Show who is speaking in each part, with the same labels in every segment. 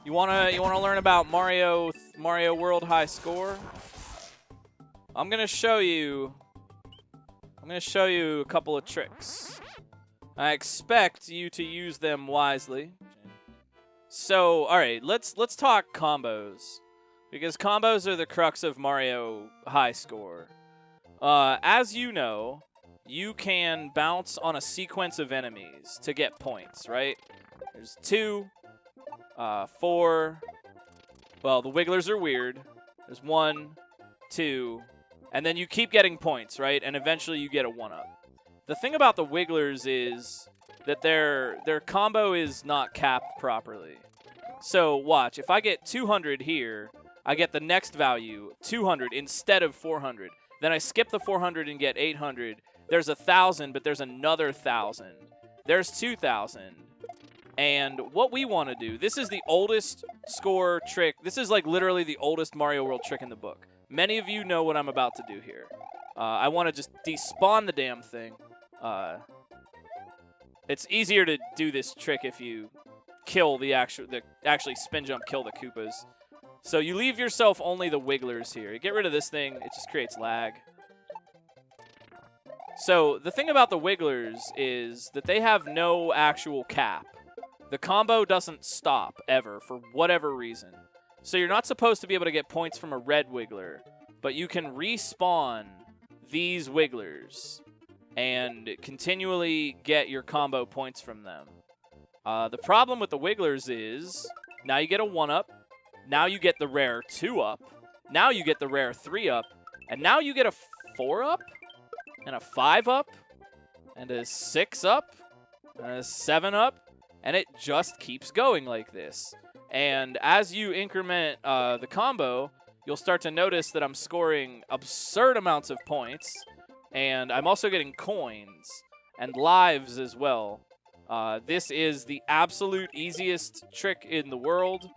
Speaker 1: You wanna learn about Mario World High Score? I'm gonna show you a couple of tricks. I expect you to use them wisely. So, all right, let's talk combos, because combos are the crux of Mario High Score. As you know, you can bounce on a sequence of enemies to get points, right? There's 2, 4. Well, the Wigglers are weird. There's 1, 2, and then you keep getting points, right? And eventually you get a 1-up. The thing about the Wigglers is that their combo is not capped properly. So watch, if I get 200 here, I get the next value, 200 instead of 400. Then I skip the 400 and get 800. There's 1,000, but there's another 1,000. There's 2,000. And what we want to do, this is the oldest score trick. This is like literally the oldest Mario World trick in the book. Many of you know what I'm about to do here. I want to just despawn the damn thing. It's easier to do this trick if you kill actually spin jump kill the Koopas. So you leave yourself only the Wigglers here. You get rid of this thing, it just creates lag. So the thing about the Wigglers is that they have no actual cap. The combo doesn't stop ever for whatever reason. So you're not supposed to be able to get points from a red Wiggler, but you can respawn these Wigglers and continually get your combo points from them. The problem with the Wigglers is now you get a 1-up, now you get the rare 2-up, now you get the rare 3-up, and now you get a 4-up, and a 5-up, and a 6-up, and a 7-up, and it just keeps going like this. And as you increment the combo, you'll start to notice that I'm scoring absurd amounts of points, and I'm also getting coins and lives as well. This is the absolute easiest trick in the world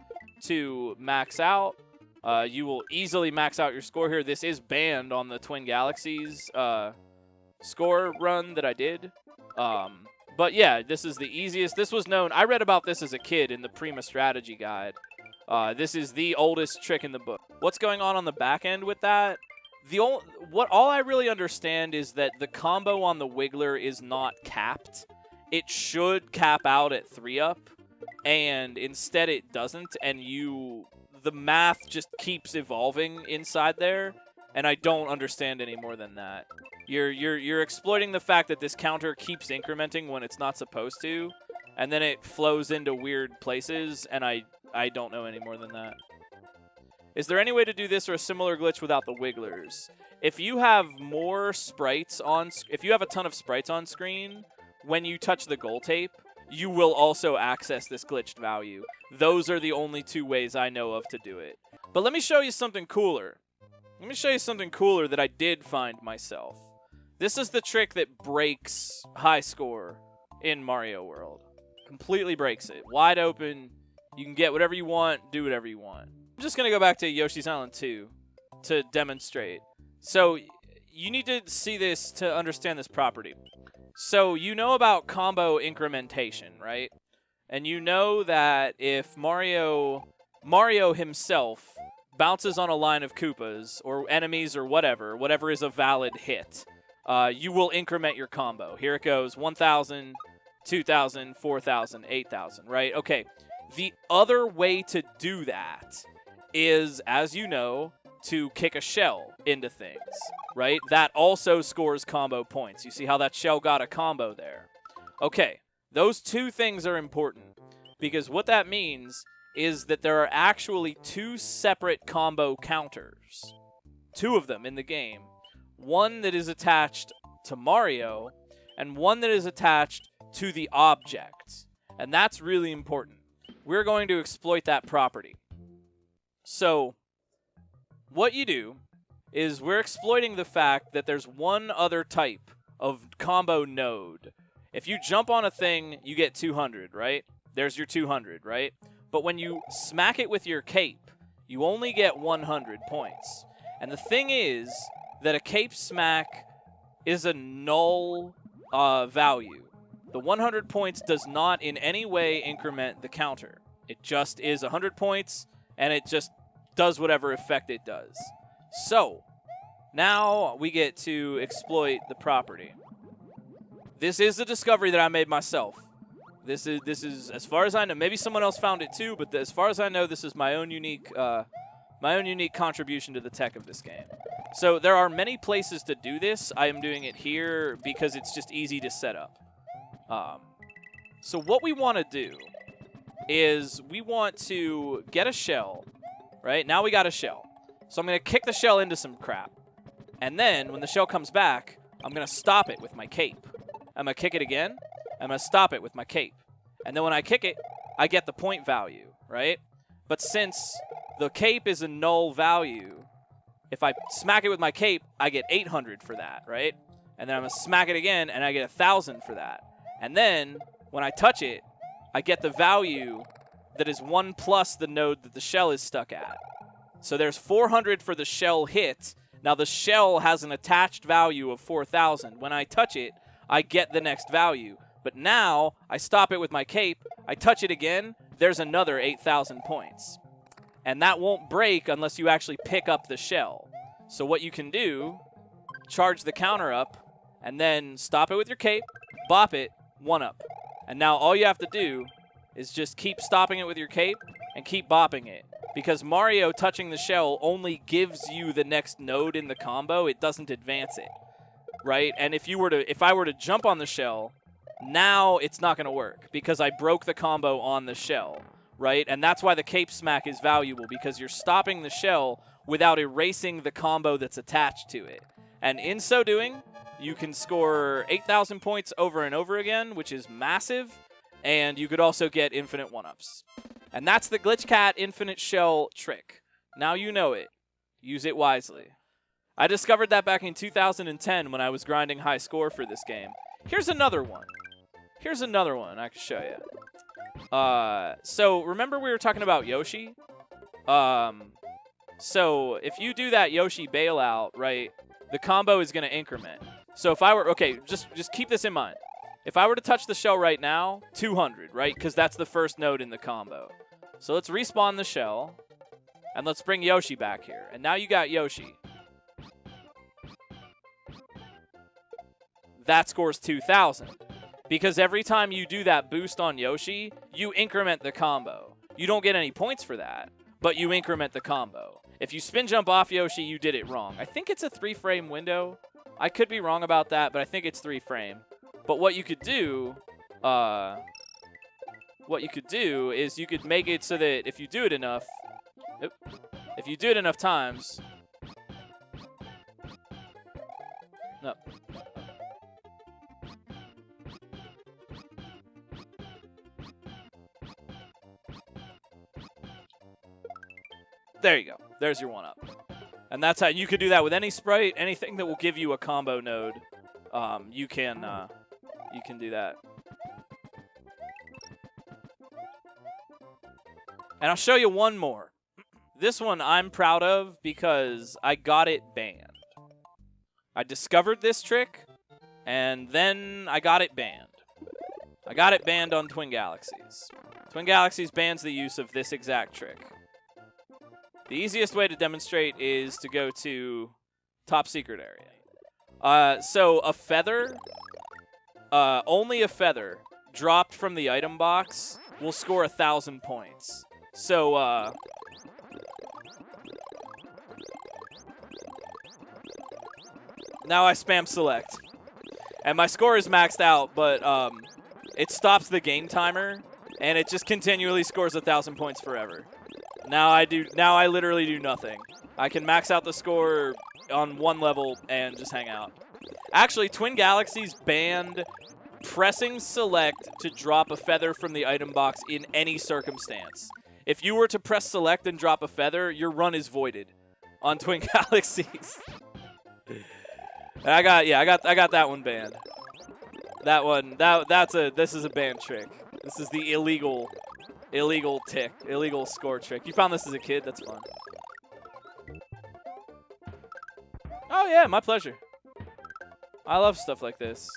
Speaker 1: to max out. You will easily max out your score here. This is banned on the Twin Galaxies score run that I did. But yeah, this is the easiest. This was known. I read about this as a kid in the Prima Strategy Guide. This is the oldest trick in the book. What's going on the back end with that? All I really understand is that the combo on the Wiggler is not capped. It should cap out at 3-up, and instead it doesn't, and the math just keeps evolving inside there, and I don't understand any more than that. You're exploiting the fact that this counter keeps incrementing when it's not supposed to, and then it flows into weird places, and I don't know any more than that. Is there any way to do this or a similar glitch without the Wigglers? If you have more sprites if you have a ton of sprites on screen, when you touch the goal tape, you will also access this glitched value. Those are the only 2 ways I know of to do it. But let me show you something cooler. Let me show you something cooler that I did find myself. This is the trick that breaks high score in Mario World. Completely breaks it. Wide open. You can get whatever you want, do whatever you want. I'm just going to go back to Yoshi's Island 2 to demonstrate. So you need to see this to understand this property. So you know about combo incrementation, right? And you know that if Mario himself bounces on a line of Koopas or enemies or whatever is a valid hit, you will increment your combo. Here it goes, 1,000, 2,000, 4,000, 8,000, right? Okay, the other way to do that is, as you know, to kick a shell into things, right? That also scores combo points. You see how that shell got a combo there? Okay, those 2 things are important, because what that means is that there are actually 2 separate combo counters. 2 of them in the game. One that is attached to Mario, and one that is attached to the object. And that's really important. We're going to exploit that property. So what you do is we're exploiting the fact that there's one other type of combo node. If you jump on a thing, you get 200, right? There's your 200, right? But when you smack it with your cape, you only get 100 points. And the thing is that a cape smack is a null value. The 100 points does not in any way increment the counter. It just is 100 points, and it just does whatever effect it does. So, now we get to exploit the property. This is a discovery that I made myself. This is as far as I know. Maybe someone else found it too, but as far as I know, this is my own unique contribution to the tech of this game. So there are many places to do this. I am doing it here because it's just easy to set up. So what we want to do is we want to get a shell, right? Now we got a shell. So I'm going to kick the shell into some crap. And then when the shell comes back, I'm going to stop it with my cape. I'm going to kick it again. I'm going to stop it with my cape. And then when I kick it, I get the point value, right? But since the cape is a null value, if I smack it with my cape, I get 800 for that, right? And then I'm going to smack it again, and I get 1,000 for that. And then when I touch it, I get the value that is 1 plus the node that the shell is stuck at. So there's 400 for the shell hit. Now the shell has an attached value of 4,000. When I touch it, I get the next value. But now I stop it with my cape, I touch it again, there's another 8,000 points. And that won't break unless you actually pick up the shell. So what you can do, charge the counter up, and then stop it with your cape, bop it, 1-up. And now all you have to do is just keep stopping it with your cape and keep bopping it. Because Mario touching the shell only gives you the next node in the combo, it doesn't advance it. Right? And if I were to jump on the shell, now it's not going to work because I broke the combo on the shell, right? And that's why the cape smack is valuable, because you're stopping the shell without erasing the combo that's attached to it. And in so doing, you can score 8,000 points over and over again, which is massive, and you could also get infinite 1-ups. And that's the Glitch Cat infinite shell trick. Now you know it. Use it wisely. I discovered that back in 2010 when I was grinding high score for this game. Here's another one. Here's another one I can show you. So remember we were talking about Yoshi? So if you do that Yoshi bailout, right, the combo is going to increment. So if I were, okay, just keep this in mind. If I were to touch the shell right now, 200, right? Because that's the first node in the combo. So let's respawn the shell, and let's bring Yoshi back here. And now you got Yoshi. That scores 2,000. Because every time you do that boost on Yoshi, you increment the combo. You don't get any points for that, but you increment the combo. If you spin jump off Yoshi, you did it wrong. I think it's a 3-frame window. I could be wrong about that, but I think it's 3-frame. But what you could do, is you could make it so that if you do it enough, if you do it enough times, no. There you go. There's your 1-up. And that's how you could do that with any sprite, anything that will give you a combo node. You can do that. And I'll show you one more. This one I'm proud of because I got it banned. I discovered this trick, and then I got it banned. I got it banned on Twin Galaxies. Twin Galaxies bans the use of this exact trick. The easiest way to demonstrate is to go to top secret area. So a feather, only a feather dropped from the item box will score 1,000 points. So, now I spam select. And my score is maxed out, but it stops the game timer, and it just continually scores 1,000 points forever. Now I literally do nothing. I can max out the score on one level and just hang out. Actually, Twin Galaxies banned pressing select to drop a feather from the item box in any circumstance. If you were to press select and drop a feather, your run is voided on Twin Galaxies. I got that one banned. That one, this is a banned trick. This is the illegal score trick. You found this as a kid? That's fun. Oh yeah, my pleasure. I love stuff like this.